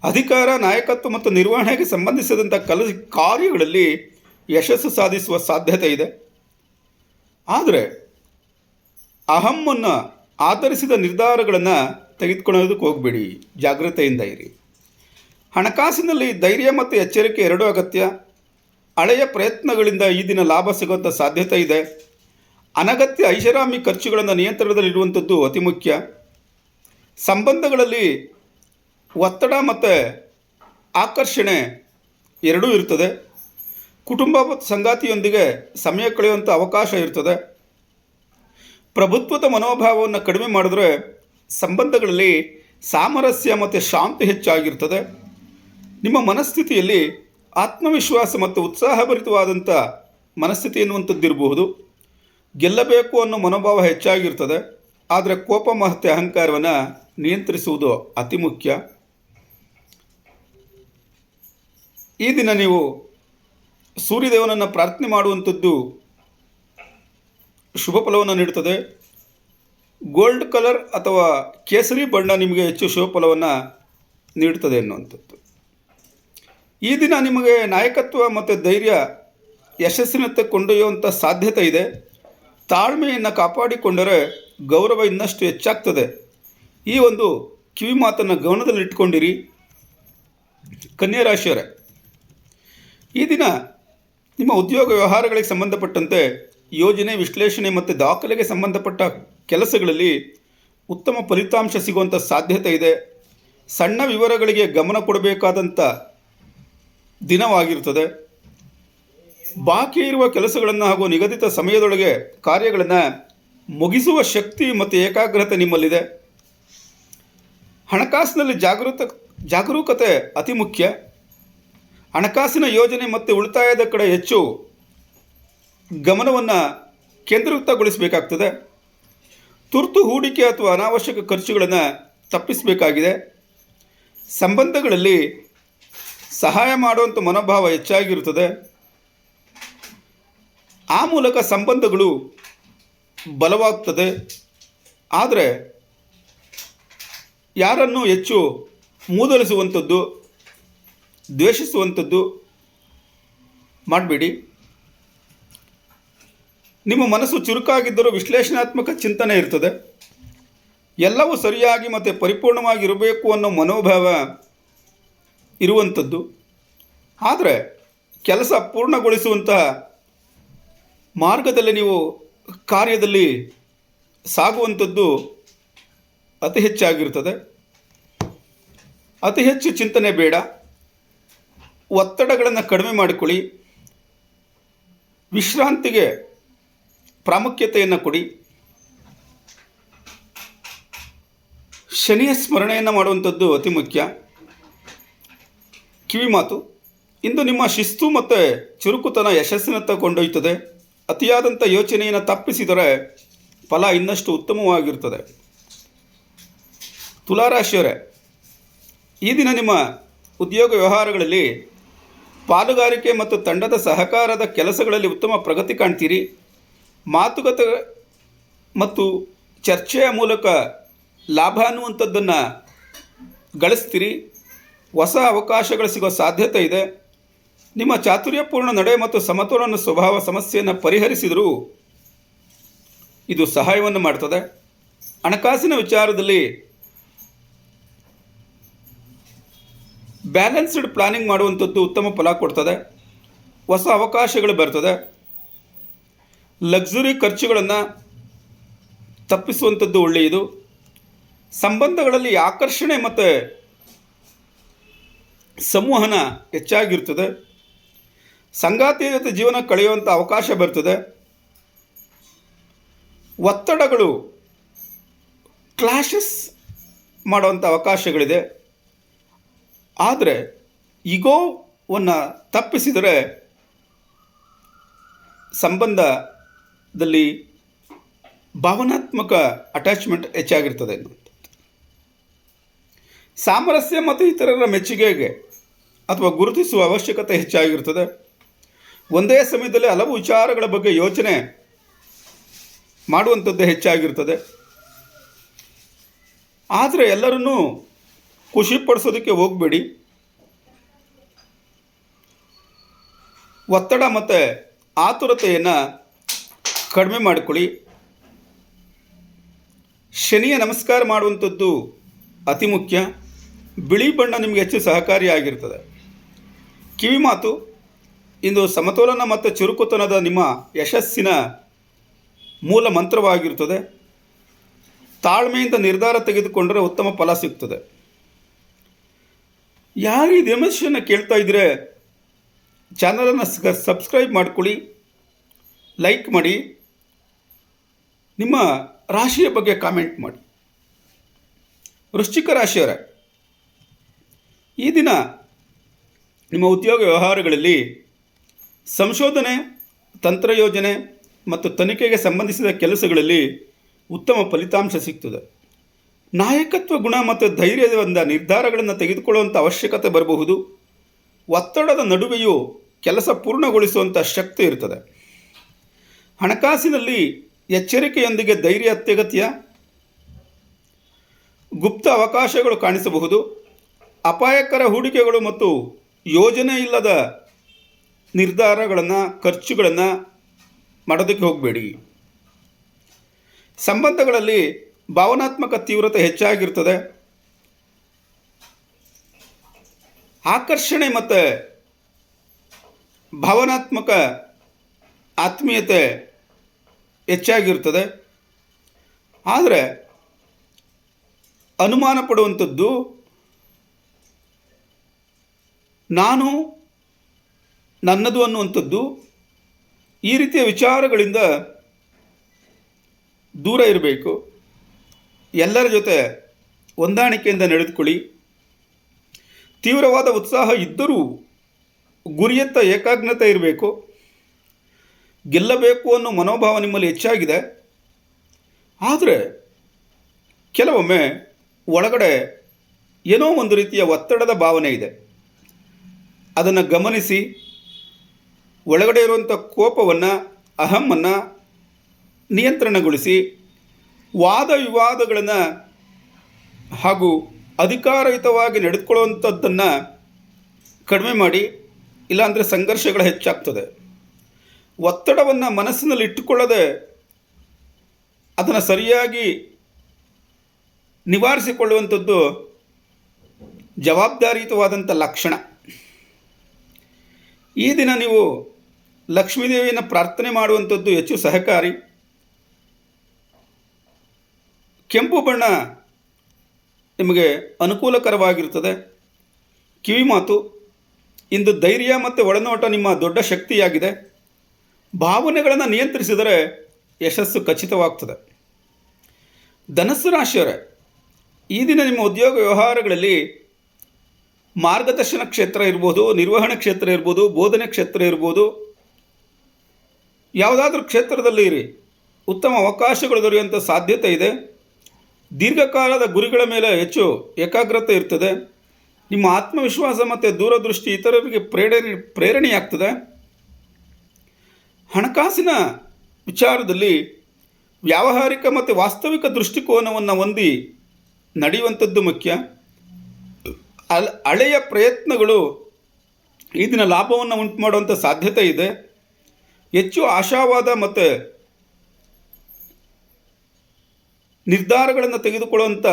ಅಧಿಕಾರ, ನಾಯಕತ್ವ ಮತ್ತು ನಿರ್ವಹಣೆಗೆ ಸಂಬಂಧಿಸಿದಂಥ ಕಾರ್ಯಗಳಲ್ಲಿ ಯಶಸ್ಸು ಸಾಧಿಸುವ ಸಾಧ್ಯತೆ ಇದೆ. ಆದರೆ ಅಹಮ್ಮನ್ನು ಆಧರಿಸಿದ ನಿರ್ಧಾರಗಳನ್ನು ತೆಗೆದುಕೊಳ್ಳೋದಕ್ಕೆ ಹೋಗಬೇಡಿ. ಜಾಗ್ರತೆಯಿಂದ ಇರಿ. ಹಣಕಾಸಿನಲ್ಲಿ ಧೈರ್ಯ ಮತ್ತು ಎಚ್ಚರಿಕೆ ಎರಡೂ ಅಗತ್ಯ. ಹಳೆಯ ಪ್ರಯತ್ನಗಳಿಂದ ಈ ದಿನ ಲಾಭ ಸಿಗುವಂಥ ಸಾಧ್ಯತೆ ಇದೆ. ಅನಗತ್ಯ ಐಷಾರಾಮಿ ಖರ್ಚುಗಳನ್ನು ನಿಯಂತ್ರಣದಲ್ಲಿಡುವಂಥದ್ದು ಅತಿ ಮುಖ್ಯ. ಸಂಬಂಧಗಳಲ್ಲಿ ಒತ್ತಡ ಮತ್ತು ಆಕರ್ಷಣೆ ಎರಡೂ ಇರ್ತದೆ. ಕುಟುಂಬ ಮತ್ತು ಸಂಗಾತಿಯೊಂದಿಗೆ ಸಮಯ ಕಳೆಯುವಂಥ ಅವಕಾಶ ಇರ್ತದೆ. ಪ್ರಭುತ್ವದ ಮನೋಭಾವವನ್ನು ಕಡಿಮೆ ಮಾಡಿದ್ರೆ ಸಂಬಂಧಗಳಲ್ಲಿ ಸಾಮರಸ್ಯ ಮತ್ತು ಶಾಂತಿ ಹೆಚ್ಚಾಗಿರ್ತದೆ. ನಿಮ್ಮ ಮನಸ್ಥಿತಿಯಲ್ಲಿ ಆತ್ಮವಿಶ್ವಾಸ ಮತ್ತು ಉತ್ಸಾಹಭರಿತವಾದಂಥ ಮನಸ್ಥಿತಿ ಎನ್ನುವಂಥದ್ದಿರಬಹುದು. ಗೆಲ್ಲಬೇಕು ಅನ್ನೋ ಮನೋಭಾವ ಹೆಚ್ಚಾಗಿರ್ತದೆ. ಆದರೆ ಕೋಪ ಮತ್ತು ಅಹಂಕಾರವನ್ನು ನಿಯಂತ್ರಿಸುವುದು ಅತಿ ಮುಖ್ಯ. ಈ ದಿನ ನೀವು ಸೂರ್ಯದೇವನನ್ನು ಪ್ರಾರ್ಥನೆ ಮಾಡುವಂಥದ್ದು ಶುಭ ಫಲವನ್ನು ನೀಡುತ್ತದೆ. ಗೋಲ್ಡ್ ಕಲರ್ ಅಥವಾ ಕೇಸರಿ ಬಣ್ಣ ನಿಮಗೆ ಹೆಚ್ಚು ಶುಭಫಲವನ್ನು ನೀಡುತ್ತದೆ ಎನ್ನುವಂಥದ್ದು. ಈ ದಿನ ನಿಮಗೆ ನಾಯಕತ್ವ ಮತ್ತು ಧೈರ್ಯ ಯಶಸ್ಸಿನತ್ತ ಕೊಂಡೊಯ್ಯುವಂಥ ಸಾಧ್ಯತೆ ಇದೆ. ತಾಳ್ಮೆಯನ್ನು ಕಾಪಾಡಿಕೊಂಡರೆ ಗೌರವ ಇನ್ನಷ್ಟು ಹೆಚ್ಚಾಗ್ತದೆ. ಈ ಒಂದು ಕಿವಿ ಮಾತನ್ನು ಗಮನದಲ್ಲಿಟ್ಕೊಂಡಿರಿ. ಕನ್ಯಾ ರಾಶಿಯವರೇ, ಈ ದಿನ ನಿಮ್ಮ ಉದ್ಯೋಗ ವ್ಯವಹಾರಗಳಿಗೆ ಸಂಬಂಧಪಟ್ಟಂತೆ ಯೋಜನೆ, ವಿಶ್ಲೇಷಣೆ ಮತ್ತು ದಾಖಲೆಗೆ ಸಂಬಂಧಪಟ್ಟ ಕೆಲಸಗಳಲ್ಲಿ ಉತ್ತಮ ಫಲಿತಾಂಶ ಸಿಗುವಂಥ ಸಾಧ್ಯತೆ ಇದೆ. ಸಣ್ಣ ವಿವರಗಳಿಗೆ ಗಮನ ಕೊಡಬೇಕಾದಂಥ ದಿನವಾಗಿರುತ್ತದೆ. ಬಾಕಿ ಇರುವ ಕೆಲಸಗಳನ್ನು ಹಾಗೂ ನಿಗದಿತ ಸಮಯದೊಳಗೆ ಕಾರ್ಯಗಳನ್ನು ಮುಗಿಸುವ ಶಕ್ತಿ ಮತ್ತು ಏಕಾಗ್ರತೆ ನಿಮ್ಮಲ್ಲಿದೆ. ಹಣಕಾಸಿನಲ್ಲಿ ಜಾಗರೂಕತೆ ಅತಿ ಮುಖ್ಯ. ಹಣಕಾಸಿನ ಯೋಜನೆ ಮತ್ತು ಉಳಿತಾಯದ ಕಡೆ ಹೆಚ್ಚು ಗಮನವನ್ನು ಕೇಂದ್ರೀಕೃತಗೊಳಿಸಬೇಕಾಗ್ತದೆ. ತುರ್ತು ಹೂಡಿಕೆ ಅಥವಾ ಅನಾವಶ್ಯಕ ಖರ್ಚುಗಳನ್ನು ತಪ್ಪಿಸಬೇಕಾಗಿದೆ. ಸಂಬಂಧಗಳಲ್ಲಿ ಸಹಾಯ ಮಾಡುವಂಥ ಮನೋಭಾವ ಹೆಚ್ಚಾಗಿರುತ್ತದೆ. ಆ ಮೂಲಕ ಸಂಬಂಧಗಳು ಬಲವಾಗ್ತದೆ. ಆದರೆ ಯಾರನ್ನು ಹೆಚ್ಚು ಮೂದಲಿಸುವಂಥದ್ದು, ದ್ವೇಷಿಸುವಂಥದ್ದು ಮಾಡಬೇಡಿ. ನಿಮ್ಮ ಮನಸ್ಸು ಚುರುಕಾಗಿದ್ದರೂ ವಿಶ್ಲೇಷಣಾತ್ಮಕ ಚಿಂತನೆ ಇರ್ತದೆ. ಎಲ್ಲವೂ ಸರಿಯಾಗಿ ಮತ್ತು ಪರಿಪೂರ್ಣವಾಗಿರಬೇಕು ಅನ್ನೋ ಮನೋಭಾವ ಇರುವಂಥದ್ದು. ಆದರೆ ಕೆಲಸ ಪೂರ್ಣಗೊಳಿಸುವಂತಹ ಮಾರ್ಗದಲ್ಲಿ ನೀವು ಕಾರ್ಯದಲ್ಲಿ ಸಾಗುವಂಥದ್ದು ಅತಿ ಹೆಚ್ಚಾಗಿರ್ತದೆ. ಅತಿ ಹೆಚ್ಚು ಚಿಂತನೆ ಬೇಡ. ಒತ್ತಡಗಳನ್ನು ಕಡಿಮೆ ಮಾಡಿಕೊಳ್ಳಿ. ವಿಶ್ರಾಂತಿಗೆ ಪ್ರಾಮುಖ್ಯತೆಯನ್ನು ಕೊಡಿ. ಶನಿಯ ಸ್ಮರಣೆಯನ್ನು ಮಾಡುವಂಥದ್ದು ಅತಿ ಮುಖ್ಯ. ಕಿವಿ ಮಾತು, ಇಂದು ನಿಮ್ಮ ಶಿಸ್ತು ಮತ್ತು ಚುರುಕುತನ ಯಶಸ್ಸಿನತ್ತ ಕೊಂಡೊಯ್ಯುತ್ತದೆ. ಅತಿಯಾದಂಥ ಯೋಚನೆಯನ್ನು ತಪ್ಪಿಸಿದರೆ ಫಲ ಇನ್ನಷ್ಟು ಉತ್ತಮವಾಗಿರುತ್ತದೆ. ತುಲಾರಾಶಿಯವರೇ, ಈ ದಿನ ನಿಮ್ಮ ಉದ್ಯೋಗ ವ್ಯವಹಾರಗಳಲ್ಲಿ ಪಾಲುಗಾರಿಕೆ ಮತ್ತು ತಂಡದ ಸಹಕಾರದ ಕೆಲಸಗಳಲ್ಲಿ ಉತ್ತಮ ಪ್ರಗತಿ ಕಾಣ್ತೀರಿ. ಮಾತುಕತೆ ಮತ್ತು ಚರ್ಚೆಯ ಮೂಲಕ ಲಾಭ ಅನ್ನುವಂಥದ್ದನ್ನು ಗಳಿಸ್ತೀರಿ. ಹೊಸ ಅವಕಾಶಗಳು ಸಿಗೋ ಸಾಧ್ಯತೆ ಇದೆ. ನಿಮ್ಮ ಚಾತುರ್ಯಪೂರ್ಣ ನಡೆ ಮತ್ತು ಸಮತೋಲನ ಸ್ವಭಾವ ಸಮಸ್ಯೆಯನ್ನು ಪರಿಹರಿಸಿದರೂ ಇದು ಸಹಾಯವನ್ನು ಮಾಡ್ತದೆ. ಹಣಕಾಸಿನ ವಿಚಾರದಲ್ಲಿ ಬ್ಯಾಲೆನ್ಸ್ಡ್ ಪ್ಲಾನಿಂಗ್ ಮಾಡುವಂಥದ್ದು ಉತ್ತಮ ಫಲ ಕೊಡ್ತದೆ. ಹೊಸ ಅವಕಾಶಗಳು ಬರ್ತದೆ. ಲಕ್ಸುರಿ ಖರ್ಚುಗಳನ್ನು ತಪ್ಪಿಸುವಂಥದ್ದು ಒಳ್ಳೆಯದು. ಸಂಬಂಧಗಳಲ್ಲಿ ಆಕರ್ಷಣೆ ಮತ್ತು ಸಂವಹನ ಹೆಚ್ಚಾಗಿರ್ತದೆ. ಸಂಗಾತಿಯ ಜೊತೆ ಜೀವನ ಕಳೆಯುವಂಥ ಅವಕಾಶ ಬರ್ತದೆ. ಒತ್ತಡಗಳು ಕ್ಲಾಶಸ್ ಮಾಡುವಂಥ ಅವಕಾಶಗಳಿದೆ. ಆದರೆ ಈಗೋವನ್ನು ತಪ್ಪಿಸಿದರೆ ಸಂಬಂಧದಲ್ಲಿ ಭಾವನಾತ್ಮಕ ಅಟ್ಯಾಚ್ಮೆಂಟ್ ಹೆಚ್ಚಾಗಿರ್ತದೆ ಎನ್ನುವಂಥದ್ದು. ಸಾಮರಸ್ಯ ಮತ್ತು ಇತರರ ಮೆಚ್ಚುಗೆಗೆ ಅಥವಾ ಗುರುತಿಸುವ ಅವಶ್ಯಕತೆ ಹೆಚ್ಚಾಗಿರ್ತದೆ. ಒಂದೇ ಸಮಯದಲ್ಲಿ ಹಲವು ವಿಚಾರಗಳ ಬಗ್ಗೆ ಯೋಚನೆ ಮಾಡುವಂಥದ್ದು ಹೆಚ್ಚಾಗಿರ್ತದೆ. ಆದರೆ ಎಲ್ಲರನ್ನೂ ಖುಷಿಪಡಿಸೋದಕ್ಕೆ ಹೋಗಬೇಡಿ. ಒತ್ತಡ ಮತ್ತು ಆತುರತೆಯನ್ನು ಕಡಿಮೆ ಮಾಡಿಕೊಳ್ಳಿ. ಶನಿಯ ನಮಸ್ಕಾರ ಮಾಡುವಂಥದ್ದು ಅತಿ ಮುಖ್ಯ. ಬಿಳಿ ಬಣ್ಣ ನಿಮಗೆ ಹೆಚ್ಚು ಸಹಕಾರಿಯಾಗಿರ್ತದೆ. ಕಿವಿ ಮಾತು, ಇಂದು ಸಮತೋಲನ ಮತ್ತು ಚುರುಕುತನದ ನಿಮ್ಮ ಯಶಸ್ಸಿನ ಮೂಲ ಮಂತ್ರವಾಗಿರುತ್ತದೆ. ತಾಳ್ಮೆಯಿಂದ ನಿರ್ಧಾರ ತೆಗೆದುಕೊಂಡರೆ ಉತ್ತಮ ಫಲ ಸಿಗ್ತದೆ. ಯಾರು ಈ ವಿಮರ್ಶೆಯನ್ನು ಕೇಳ್ತಾ ಇದ್ದರೆ ಚಾನಲನ್ನು ಸಬ್ಸ್ಕ್ರೈಬ್ ಮಾಡ್ಕೊಳ್ಳಿ, ಲೈಕ್ ಮಾಡಿ, ನಿಮ್ಮ ರಾಶಿಯ ಬಗ್ಗೆ ಕಾಮೆಂಟ್ ಮಾಡಿ. ವೃಶ್ಚಿಕ ರಾಶಿಯವರೇ, ಈ ದಿನ ನಿಮ್ಮ ಉದ್ಯೋಗ ವ್ಯವಹಾರಗಳಲ್ಲಿ ಸಂಶೋಧನೆ, ತಂತ್ರಯೋಜನೆ ಮತ್ತು ತನಿಖೆಗೆ ಸಂಬಂಧಿಸಿದ ಕೆಲಸಗಳಲ್ಲಿ ಉತ್ತಮ ಫಲಿತಾಂಶ ಸಿಗ್ತದೆ. ನಾಯಕತ್ವ ಗುಣ ಮತ್ತು ಧೈರ್ಯದಿಂದ ನಿರ್ಧಾರಗಳನ್ನು ತೆಗೆದುಕೊಳ್ಳುವಂಥ ಅವಶ್ಯಕತೆ ಬರಬಹುದು. ಒತ್ತಡದ ನಡುವೆಯೂ ಕೆಲಸ ಪೂರ್ಣಗೊಳಿಸುವಂಥ ಶಕ್ತಿ ಇರ್ತದೆ. ಹಣಕಾಸಿನಲ್ಲಿ ಎಚ್ಚರಿಕೆಯೊಂದಿಗೆ ಧೈರ್ಯ ಅತ್ಯಗತ್ಯ. ಗುಪ್ತ ಅವಕಾಶಗಳು ಕಾಣಿಸಬಹುದು. ಅಪಾಯಕರ ಹೂಡಿಕೆಗಳು ಮತ್ತು ಯೋಜನೆ ಇಲ್ಲದ ನಿರ್ಧಾರಗಳನ್ನು, ಖರ್ಚುಗಳನ್ನು ಮಾಡೋದಕ್ಕೆ ಹೋಗಬೇಡಿ. ಸಂಬಂಧಗಳಲ್ಲಿ ಭಾವನಾತ್ಮಕ ತೀವ್ರತೆ ಹೆಚ್ಚಾಗಿರ್ತದೆ. ಆಕರ್ಷಣೆ ಮತ್ತು ಭಾವನಾತ್ಮಕ ಆತ್ಮೀಯತೆ ಹೆಚ್ಚಾಗಿರ್ತದೆ. ಆದರೆ ಅನುಮಾನ ಪಡುವಂಥದ್ದು, ನಾನು ನನ್ನದು ಅನ್ನುವಂಥದ್ದು, ಈ ರೀತಿಯ ವಿಚಾರಗಳಿಂದ ದೂರ ಇರಬೇಕು. ಎಲ್ಲರ ಜೊತೆ ಹೊಂದಾಣಿಕೆಯಿಂದ ನಡೆದುಕೊಳ್ಳಿ. ತೀವ್ರವಾದ ಉತ್ಸಾಹ ಇದ್ದರೂ ಗುರಿಯತ್ತ ಏಕಾಗ್ರತೆ ಇರಬೇಕು. ಗೆಲ್ಲಬೇಕು ಅನ್ನೋ ಮನೋಭಾವ ನಿಮ್ಮಲ್ಲಿ ಹೆಚ್ಚಾಗಿದೆ. ಆದರೆ ಕೆಲವೊಮ್ಮೆ ಒಳಗಡೆ ಏನೋ ಒಂದು ರೀತಿಯ ಒತ್ತಡದ ಭಾವನೆ ಇದೆ. ಅದನ್ನು ಗಮನಿಸಿ ಒಳಗಡೆ ಇರುವಂಥ ಕೋಪವನ್ನು, ಅಹಮ್ಮನ್ನು ನಿಯಂತ್ರಣಗೊಳಿಸಿ ವಾದ ವಿವಾದಗಳನ್ನು ಹಾಗೂ ಅಧಿಕಾರಯುತವಾಗಿ ನಡೆದುಕೊಳ್ಳುವಂಥದ್ದನ್ನು ಕಡಿಮೆ ಮಾಡಿ, ಇಲ್ಲಾಂದರೆ ಸಂಘರ್ಷಗಳು ಹೆಚ್ಚಾಗ್ತದೆ. ಒತ್ತಡವನ್ನು ಮನಸ್ಸಿನಲ್ಲಿ ಇಟ್ಟುಕೊಳ್ಳದೆ ಅದನ್ನು ಸರಿಯಾಗಿ ನಿವಾರಿಸಿಕೊಳ್ಳುವಂಥದ್ದು ಜವಾಬ್ದಾರಿಯುತವಾದಂಥ ಲಕ್ಷಣ. ಈ ದಿನ ನೀವು ಲಕ್ಷ್ಮೀದೇವಿಯನ್ನು ಪ್ರಾರ್ಥನೆ ಮಾಡುವಂಥದ್ದು ಹೆಚ್ಚು ಸಹಕಾರಿ. ಕೆಂಪು ಬಣ್ಣ ನಿಮಗೆ ಅನುಕೂಲಕರವಾಗಿರ್ತದೆ. ಕಿವಿ ಮಾತು, ಇಂದು ಧೈರ್ಯ ಮತ್ತು ಒಳನೋಟ ನಿಮ್ಮ ದೊಡ್ಡ ಶಕ್ತಿಯಾಗಿದೆ. ಭಾವನೆಗಳನ್ನು ನಿಯಂತ್ರಿಸಿದರೆ ಯಶಸ್ಸು ಖಚಿತವಾಗ್ತದೆ. ಧನಸ್ಸು ರಾಶಿಯವರೇ, ಈ ದಿನ ನಿಮ್ಮ ಉದ್ಯೋಗ ವ್ಯವಹಾರಗಳಲ್ಲಿ ಮಾರ್ಗದರ್ಶನ ಕ್ಷೇತ್ರ ಇರ್ಬೋದು, ನಿರ್ವಹಣೆ ಕ್ಷೇತ್ರ ಇರ್ಬೋದು, ಬೋಧನೆ ಕ್ಷೇತ್ರ ಇರ್ಬೋದು, ಯಾವುದಾದ್ರೂ ಕ್ಷೇತ್ರದಲ್ಲಿ ಇರಿ, ಉತ್ತಮ ಅವಕಾಶಗಳು ದೊರೆಯುವಂಥ ಸಾಧ್ಯತೆ ಇದೆ. ದೀರ್ಘಕಾಲದ ಗುರಿಗಳ ಮೇಲೆ ಹೆಚ್ಚು ಏಕಾಗ್ರತೆ ಇರ್ತದೆ. ನಿಮ್ಮ ಆತ್ಮವಿಶ್ವಾಸ ಮತ್ತು ದೂರದೃಷ್ಟಿ ಇತರರಿಗೆ ಪ್ರೇರಣೆಯಾಗ್ತದೆ. ಹಣಕಾಸಿನ ವಿಚಾರದಲ್ಲಿ ವ್ಯಾವಹಾರಿಕ ಮತ್ತು ವಾಸ್ತವಿಕ ದೃಷ್ಟಿಕೋನವನ್ನು ಹೊಂದಿ ನಡೆಯುವಂಥದ್ದು ಮುಖ್ಯ. ಹಳೆಯ ಪ್ರಯತ್ನಗಳು ಈ ದಿನ ಲಾಭವನ್ನು ಉಂಟು ಮಾಡುವಂಥ ಸಾಧ್ಯತೆ ಇದೆ. ಹೆಚ್ಚು ಆಶಾವಾದ ಮತ್ತು ನಿರ್ಧಾರಗಳನ್ನು ತೆಗೆದುಕೊಳ್ಳುವಂಥ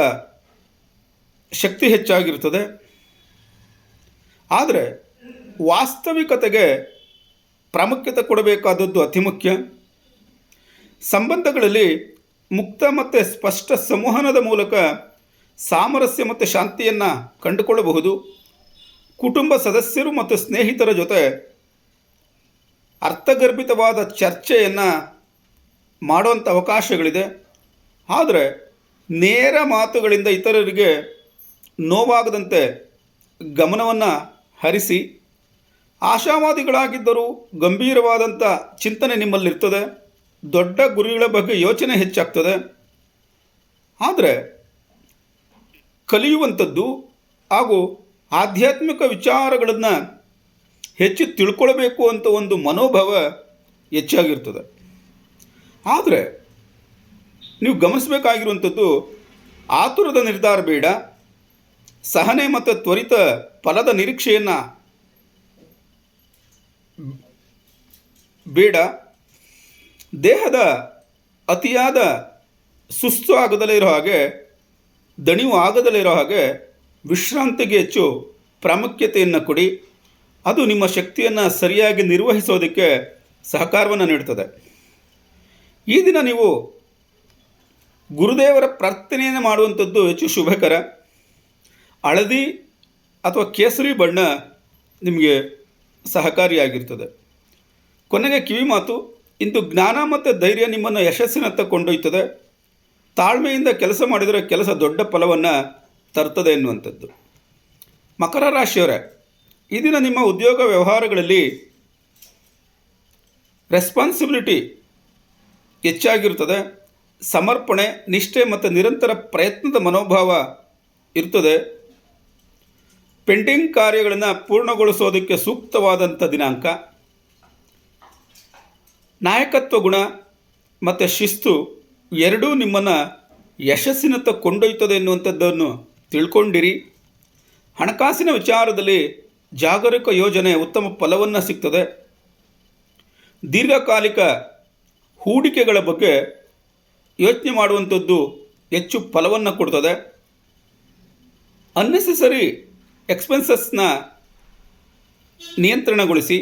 ಶಕ್ತಿ ಹೆಚ್ಚಾಗಿರ್ತದೆ. ಆದರೆ ವಾಸ್ತವಿಕತೆಗೆ ಪ್ರಾಮುಖ್ಯತೆ ಕೊಡಬೇಕಾದದ್ದು ಅತಿ ಮುಖ್ಯ. ಸಂಬಂಧಗಳಲ್ಲಿ ಮುಕ್ತ ಮತ್ತು ಸ್ಪಷ್ಟ ಸಂವಹನದ ಮೂಲಕ ಸಾಮರಸ್ಯ ಮತ್ತು ಶಾಂತಿಯನ್ನು ಕಂಡುಕೊಳ್ಳಬಹುದು. ಕುಟುಂಬ ಸದಸ್ಯರು ಮತ್ತು ಸ್ನೇಹಿತರ ಜೊತೆ ಅರ್ಥಗರ್ಭಿತವಾದ ಚರ್ಚೆಯನ್ನು ಮಾಡುವಂಥ ಅವಕಾಶಗಳಿದೆ. ಆದರೆ ನೇರ ಮಾತುಗಳಿಂದ ಇತರರಿಗೆ ನೋವಾಗದಂತೆ ಗಮನವನ್ನು ಹರಿಸಿ. ಆಶಾವಾದಿಗಳಾಗಿದ್ದರೂ ಗಂಭೀರವಾದಂಥ ಚಿಂತನೆ ನಿಮ್ಮಲ್ಲಿರ್ತದೆ. ದೊಡ್ಡ ಗುರಿಗಳ ಬಗ್ಗೆ ಯೋಚನೆ ಹೆಚ್ಚಾಗ್ತದೆ. ಆದರೆ ಕಲಿಯುವಂಥದ್ದು ಹಾಗೂ ಆಧ್ಯಾತ್ಮಿಕ ವಿಚಾರಗಳನ್ನು ಹೆಚ್ಚು ತಿಳ್ಕೊಳ್ಬೇಕು ಅಂತ ಒಂದು ಮನೋಭಾವ ಹೆಚ್ಚಾಗಿರ್ತದೆ. ಆದರೆ ನೀವು ಗಮನಿಸಬೇಕಾಗಿರುವಂಥದ್ದು, ಆತುರದ ನಿರ್ಧಾರ ಬೇಡ. ಸಹನೆ ಮತ್ತು ತ್ವರಿತ ಫಲದ ನಿರೀಕ್ಷೆಯನ್ನು ಬೇಡ. ದೇಹದ ಅತಿಯಾದ ಸುಸ್ತು ಆಗದಲೇ ಇರೋ ಹಾಗೆ, ದಣಿವು ಆಗದಲೇ ಇರೋ ಹಾಗೆ ವಿಶ್ರಾಂತಿಗೆ ಹೆಚ್ಚು ಪ್ರಾಮುಖ್ಯತೆಯನ್ನು ಕೊಡಿ. ಅದು ನಿಮ್ಮ ಶಕ್ತಿಯನ್ನು ಸರಿಯಾಗಿ ನಿರ್ವಹಿಸೋದಕ್ಕೆ ಸಹಕಾರವನ್ನು ನೀಡ್ತದೆ. ಈ ದಿನ ನೀವು ಗುರುದೇವರ ಪ್ರಾರ್ಥನೆಯನ್ನು ಮಾಡುವಂಥದ್ದು ಹೆಚ್ಚು ಶುಭಕರ. ಹಳದಿ ಅಥವಾ ಕೇಸರಿ ಬಣ್ಣ ನಿಮಗೆ ಸಹಕಾರಿಯಾಗಿರ್ತದೆ. ಕೊನೆಗೆ ಕಿವಿ ಮಾತು, ಇಂದು ಜ್ಞಾನ ಮತ್ತು ಧೈರ್ಯ ನಿಮ್ಮನ್ನು ಯಶಸ್ಸಿನತ್ತ ಕೊಂಡೊಯ್ತದೆ. ತಾಳ್ಮೆಯಿಂದ ಕೆಲಸ ಮಾಡಿದರೆ ಕೆಲಸ ದೊಡ್ಡ ಫಲವನ್ನು ತರ್ತದೆ ಎನ್ನುವಂಥದ್ದು. ಮಕರ ರಾಶಿಯವರೇ, ಈ ದಿನ ನಿಮ್ಮ ಉದ್ಯೋಗ ವ್ಯವಹಾರಗಳಲ್ಲಿ ರೆಸ್ಪಾನ್ಸಿಬಿಲಿಟಿ ಹೆಚ್ಚಾಗಿರ್ತದೆ. ಸಮರ್ಪಣೆ, ನಿಷ್ಠೆ ಮತ್ತು ನಿರಂತರ ಪ್ರಯತ್ನದ ಮನೋಭಾವ ಇರ್ತದೆ. ಪೆಂಡಿಂಗ್ ಕಾರ್ಯಗಳನ್ನು ಪೂರ್ಣಗೊಳಿಸೋದಕ್ಕೆ ಸೂಕ್ತವಾದಂಥ ದಿನಾಂಕ. ನಾಯಕತ್ವ ಗುಣ ಮತ್ತು ಶಿಸ್ತು ಎರಡೂ ನಿಮ್ಮನ್ನು ಯಶಸ್ಸಿನತ್ತ ಕೊಂಡೊಯ್ತದೆ ಎನ್ನುವಂಥದ್ದನ್ನು ತಿಳ್ಕೊಂಡಿರಿ. ಹಣಕಾಸಿನ ವಿಚಾರದಲ್ಲಿ ಜಾಗರೂಕ ಯೋಜನೆ ಉತ್ತಮ ಫಲವನ್ನು ಸಿಗ್ತದೆ. ದೀರ್ಘಕಾಲಿಕ ಹೂಡಿಕೆಗಳ ಬಗ್ಗೆ ಯೋಚನೆ ಮಾಡುವಂಥದ್ದು ಹೆಚ್ಚು ಫಲವನ್ನು ಕೊಡ್ತದೆ. ಅನ್ನೆಸೆಸರಿ ಎಕ್ಸ್ಪೆನ್ಸಸ್ನ ನಿಯಂತ್ರಣಗೊಳಿಸಿ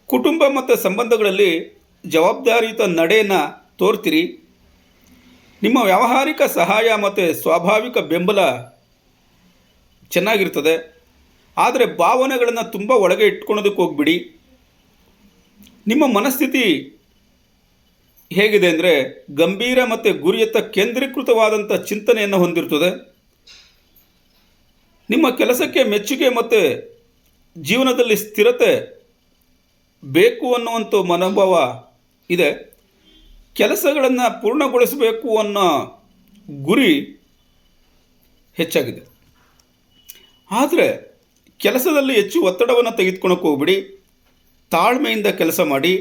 ಕುಟುಂಬ ಮತ್ತು ಸಂಬಂಧಗಳಲ್ಲಿ ಜವಾಬ್ದಾರಿಯುತ ನಡೆಯನ್ನು ತೋರ್ತಿರಿ. ನಿಮ್ಮ ವ್ಯಾವಹಾರಿಕ ಸಹಾಯ ಮತ್ತು ಸ್ವಾಭಾವಿಕ ಬೆಂಬಲ ಚೆನ್ನಾಗಿರ್ತದೆ. ಆದರೆ ಭಾವನೆಗಳನ್ನು ತುಂಬ ಒಳಗೆ ಇಟ್ಕೊಳೋದಕ್ಕೆ ಹೋಗ್ಬಿಡಿ. ನಿಮ್ಮ ಮನಸ್ಥಿತಿ ಹೇಗಿದೆ ಅಂದರೆ ಗಂಭೀರ ಮತ್ತು ಗುರಿಯತ್ತ ಕೇಂದ್ರೀಕೃತವಾದಂಥ ಚಿಂತನೆಯನ್ನು ಹೊಂದಿರ್ತದೆ. ನಿಮ್ಮ ಕೆಲಸಕ್ಕೆ ಮೆಚ್ಚುಗೆ ಮತ್ತು ಜೀವನದಲ್ಲಿ ಸ್ಥಿರತೆ ಬೇಕು ಅನ್ನುವಂಥ ಮನೋಭಾವ ಇದೆ. ಕೆಲಸಗಳನ್ನು ಪೂರ್ಣಗೊಳಿಸಬೇಕು ಅನ್ನೋ ಗುರಿ ಹೆಚ್ಚಾಗಿದೆ. ಆದರೆ ಕೆಲಸದಲ್ಲಿ ಹೆಚ್ಚು ಒತ್ತಡವನ್ನು ತೆಗೆದುಕೊಳ್ಳೋಕೆ ಹೋಗ್ಬಿಡಿ. ತಾಳ್ಮೆಯಿಂದ ಕೆಲಸ ಮಾಡಿ.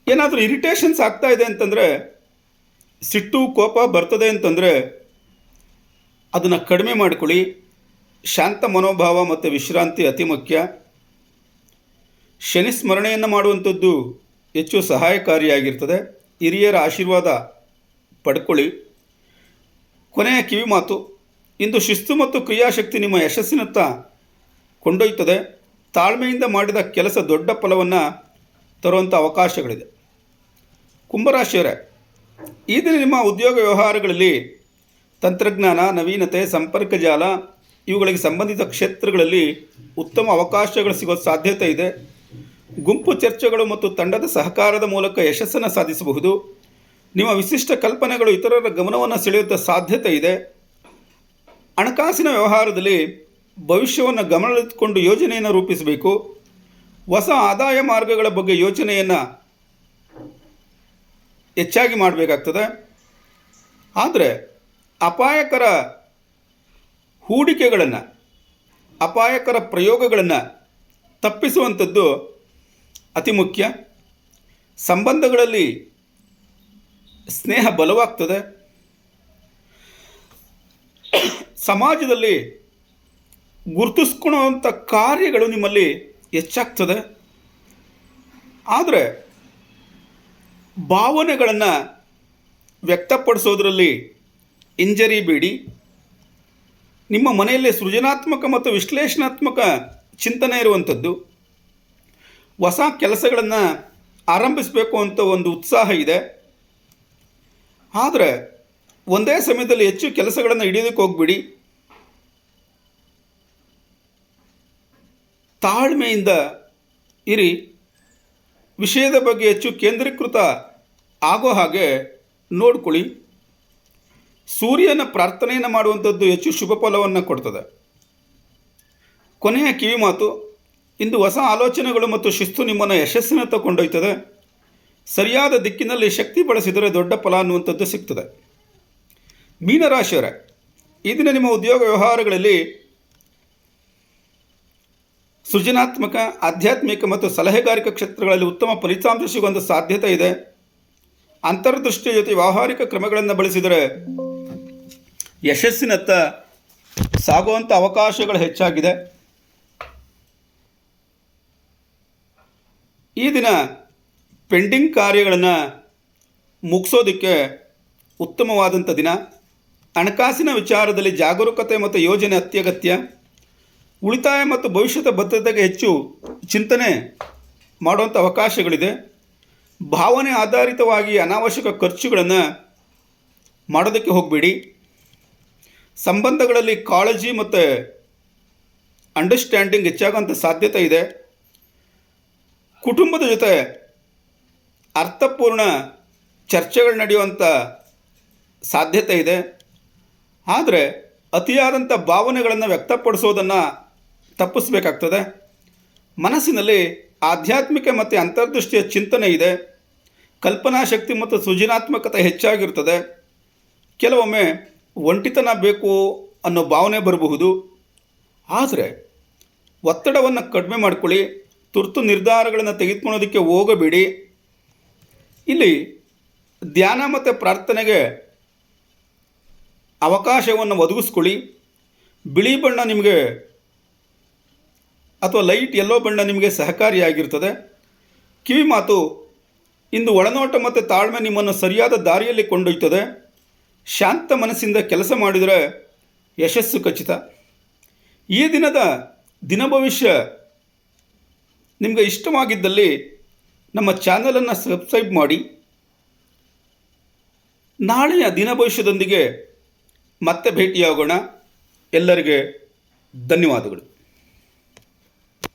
ಏನಾದರೂ ಇರಿಟೇಷನ್ಸ್ ಆಗ್ತಾ ಇದೆ ಅಂತಂದರೆ, ಸಿಟ್ಟು ಕೋಪ ಬರ್ತದೆ ಅಂತಂದರೆ ಅದನ್ನು ಕಡಿಮೆ ಮಾಡಿಕೊಳ್ಳಿ. ಶಾಂತ ಮನೋಭಾವ ಮತ್ತು ವಿಶ್ರಾಂತಿ ಅತಿ ಮುಖ್ಯ. ಶನಿ ಸ್ಮರಣೆಯನ್ನು ಮಾಡುವಂಥದ್ದು ಹೆಚ್ಚು ಸಹಾಯಕಾರಿಯಾಗಿರ್ತದೆ. ಹಿರಿಯರ ಆಶೀರ್ವಾದ ಪಡ್ಕೊಳ್ಳಿ. ಕೊನೆಯ ಕಿವಿ ಮಾತು, ಇಂದು ಶಿಸ್ತು ಮತ್ತು ಕ್ರಿಯಾಶಕ್ತಿ ನಿಮ್ಮ ಯಶಸ್ಸಿನತ್ತ ಕೊಂಡೊಯ್ತದೆ. ತಾಳ್ಮೆಯಿಂದ ಮಾಡಿದ ಕೆಲಸ ದೊಡ್ಡ ಫಲವನ್ನು ತರುವಂಥ ಅವಕಾಶಗಳಿದೆ. ಕುಂಭರಾಶಿಯವರೇ, ಈ ದಿನ ನಿಮ್ಮ ಉದ್ಯೋಗ ವ್ಯವಹಾರಗಳಲ್ಲಿ ತಂತ್ರಜ್ಞಾನ, ನವೀನತೆ, ಸಂಪರ್ಕ ಜಾಲ ಇವುಗಳಿಗೆ ಸಂಬಂಧಿತ ಕ್ಷೇತ್ರಗಳಲ್ಲಿ ಉತ್ತಮ ಅವಕಾಶಗಳು ಸಿಗೋ ಸಾಧ್ಯತೆ ಇದೆ. ಗುಂಪು ಚರ್ಚೆಗಳು ಮತ್ತು ತಂಡದ ಸಹಕಾರದ ಮೂಲಕ ಯಶಸ್ಸನ್ನು ಸಾಧಿಸಬಹುದು. ನಿಮ್ಮ ವಿಶಿಷ್ಟ ಕಲ್ಪನೆಗಳು ಇತರರ ಗಮನವನ್ನು ಸೆಳೆಯುವ ಸಾಧ್ಯತೆ ಇದೆ. ಹಣಕಾಸಿನ ವ್ಯವಹಾರದಲ್ಲಿ ಭವಿಷ್ಯವನ್ನು ಗಮನದಲ್ಲಿಟ್ಟುಕೊಂಡು ಯೋಜನೆಯನ್ನು ರೂಪಿಸಬೇಕು. ಹೊಸ ಆದಾಯ ಮಾರ್ಗಗಳ ಬಗ್ಗೆ ಯೋಚನೆಯನ್ನು ಹೆಚ್ಚಾಗಿ ಮಾಡಬೇಕಾಗ್ತದೆ. ಆದರೆ ಅಪಾಯಕರ ಹೂಡಿಕೆಗಳನ್ನು, ಅಪಾಯಕರ ಪ್ರಯೋಗಗಳನ್ನು ತಪ್ಪಿಸುವಂಥದ್ದು ಅತಿ ಮುಖ್ಯ. ಸಂಬಂಧಗಳಲ್ಲಿ ಸ್ನೇಹ ಬಲವಾಗ್ತದೆ. ಸಮಾಜದಲ್ಲಿ ಗುರುತಿಸ್ಕೊಳ್ಳುವಂಥ ಕಾರ್ಯಗಳು ನಿಮ್ಮಲ್ಲಿ ಹೆಚ್ಚಾಗ್ತದೆ. ಆದರೆ ಭಾವನೆಗಳನ್ನು ವ್ಯಕ್ತಪಡಿಸೋದ್ರಲ್ಲಿ ಹಿಂಜರಿಬೇಡಿ. ನಿಮ್ಮ ಮನೆಯಲ್ಲಿ ಸೃಜನಾತ್ಮಕ ಮತ್ತು ವಿಶ್ಲೇಷಣಾತ್ಮಕ ಚಿಂತನೆ ಇರುವಂಥದ್ದು. ಹೊಸ ಕೆಲಸಗಳನ್ನು ಆರಂಭಿಸಬೇಕು ಅಂತ ಒಂದು ಉತ್ಸಾಹ ಇದೆ. ಆದರೆ ಒಂದೇ ಸಮಯದಲ್ಲಿ ಹೆಚ್ಚು ಕೆಲಸಗಳನ್ನು ಹಿಡಿಯೋದಕ್ಕೆ ಹೋಗ್ಬಿಡಿ. ತಾಳ್ಮೆಯಿಂದ ಇರಿ. ವಿಷಯದ ಬಗ್ಗೆ ಹೆಚ್ಚು ಕೇಂದ್ರೀಕೃತ ಆಗೋ ಹಾಗೆ ನೋಡ್ಕೊಳ್ಳಿ. ಸೂರ್ಯನ ಪ್ರಾರ್ಥನೆಯನ್ನು ಮಾಡುವಂಥದ್ದು ಹೆಚ್ಚು ಶುಭ ಫಲವನ್ನು ಕೊಡ್ತದೆ. ಕೊನೆಯ ಕಿವಿ ಮಾತು, ಇಂದು ಹೊಸ ಆಲೋಚನೆಗಳು ಮತ್ತು ಶಿಸ್ತು ನಿಮ್ಮನ್ನು ಯಶಸ್ಸಿನತ್ತ ಕೊಂಡೊಯ್ತದೆ. ಸರಿಯಾದ ದಿಕ್ಕಿನಲ್ಲಿ ಶಕ್ತಿ ಬಳಸಿದರೆ ದೊಡ್ಡ ಫಲ ಅನ್ನುವಂಥದ್ದು ಸಿಗ್ತದೆ. ಮೀನರಾಶಿಯವರೇ, ಈ ದಿನ ನಿಮ್ಮ ಉದ್ಯೋಗ ವ್ಯವಹಾರಗಳಲ್ಲಿ ಸೃಜನಾತ್ಮಕ, ಆಧ್ಯಾತ್ಮಿಕ ಮತ್ತು ಸಲಹೆಗಾರಿಕಾ ಕ್ಷೇತ್ರಗಳಲ್ಲಿ ಉತ್ತಮ ಫಲಿತಾಂಶ ಸಿಗುವಂಥ ಸಾಧ್ಯತೆ ಇದೆ. ಅಂತರ್ದೃಷ್ಟಿಯ ಜೊತೆ ವ್ಯಾವಹಾರಿಕ ಕ್ರಮಗಳನ್ನು ಬಳಸಿದರೆ ಯಶಸ್ಸಿನತ್ತ ಸಾಗುವಂಥ ಅವಕಾಶಗಳು ಹೆಚ್ಚಾಗಿದೆ. ಈ ದಿನ ಪೆಂಡಿಂಗ್ ಕಾರ್ಯಗಳನ್ನು ಮುಗಿಸೋದಕ್ಕೆ ಉತ್ತಮವಾದಂಥ ದಿನ. ಹಣಕಾಸಿನ ವಿಚಾರದಲ್ಲಿ ಜಾಗರೂಕತೆ ಮತ್ತು ಯೋಜನೆ ಅತ್ಯಗತ್ಯ. ಉಳಿತಾಯ ಮತ್ತು ಭವಿಷ್ಯದ ಬದ್ಧತೆಗೆ ಹೆಚ್ಚು ಚಿಂತನೆ ಮಾಡುವಂಥ ಅವಕಾಶಗಳಿದೆ. ಭಾವನೆ ಆಧಾರಿತವಾಗಿ ಅನಾವಶ್ಯಕ ಖರ್ಚುಗಳನ್ನು ಮಾಡೋದಕ್ಕೆ ಹೋಗಬೇಡಿ. ಸಂಬಂಧಗಳಲ್ಲಿ ಕಾಳಜಿ ಮತ್ತು ಅಂಡರ್ಸ್ಟ್ಯಾಂಡಿಂಗ್ ಹೆಚ್ಚಾಗುವಂಥ ಸಾಧ್ಯತೆ ಇದೆ. ಕುಟುಂಬದ ಜೊತೆ ಅರ್ಥಪೂರ್ಣ ಚರ್ಚೆಗಳು ನಡೆಯುವಂಥ ಸಾಧ್ಯತೆ ಇದೆ. ಆದರೆ ಅತಿಯಾದಂಥ ಭಾವನೆಗಳನ್ನು ವ್ಯಕ್ತಪಡಿಸೋದನ್ನು ತಪ್ಪಿಸಬೇಕಾಗ್ತದೆ. ಮನಸ್ಸಿನಲ್ಲಿ ಆಧ್ಯಾತ್ಮಿಕ ಮತ್ತು ಅಂತರ್ದೃಷ್ಟಿಯ ಚಿಂತನೆ ಇದೆ. ಕಲ್ಪನಾ ಶಕ್ತಿ ಮತ್ತು ಸೃಜನಾತ್ಮಕತೆ ಹೆಚ್ಚಾಗಿರ್ತದೆ. ಕೆಲವೊಮ್ಮೆ ಒಂಟಿತನ ಬೇಕು ಅನ್ನೋ ಭಾವನೆ ಬರಬಹುದು. ಆದರೆ ಒತ್ತಡವನ್ನು ಕಡಿಮೆ ಮಾಡಿಕೊಳ್ಳಿ. ತುರ್ತು ನಿರ್ಧಾರಗಳನ್ನು ತೆಗೆದುಕೊಳ್ಳೋದಕ್ಕೆ ಹೋಗಬೇಡಿ. ಇಲ್ಲಿ ಧ್ಯಾನ ಮತ್ತು ಪ್ರಾರ್ಥನೆಗೆ ಅವಕಾಶವನ್ನು ಒದಗಿಸ್ಕೊಳ್ಳಿ. ಬಿಳಿ ಬಣ್ಣ ನಿಮಗೆ ಅಥವಾ ಲೈಟ್ ಯೆಲ್ಲೋ ಬಣ್ಣ ನಿಮಗೆ ಸಹಕಾರಿಯಾಗಿರ್ತದೆ. ಕಿವಿ ಮಾತು: ಇಂದು ಒಳನೋಟ ಮತ್ತು ತಾಳ್ಮೆ ನಿಮ್ಮನ್ನು ಸರಿಯಾದ ದಾರಿಯಲ್ಲಿ ಕೊಂಡೊಯ್ತದೆ. ಶಾಂತ ಮನಸ್ಸಿಂದ ಕೆಲಸ ಮಾಡಿದರೆ ಯಶಸ್ಸು ಖಚಿತ. ಈ ದಿನದ ದಿನ ಭವಿಷ್ಯ ನಿಮಗೆ ಇಷ್ಟವಾಗಿದ್ದಲ್ಲಿ ನಮ್ಮ ಚಾನಲನ್ನು ಸಬ್ಸ್ಕ್ರೈಬ್ ಮಾಡಿ. ನಾಳೆಯ ದಿನ ಭವಿಷ್ಯದೊಂದಿಗೆ ಮತ್ತೆ ಭೇಟಿಯಾಗೋಣ. ಎಲ್ಲರಿಗೆ ಧನ್ಯವಾದಗಳು.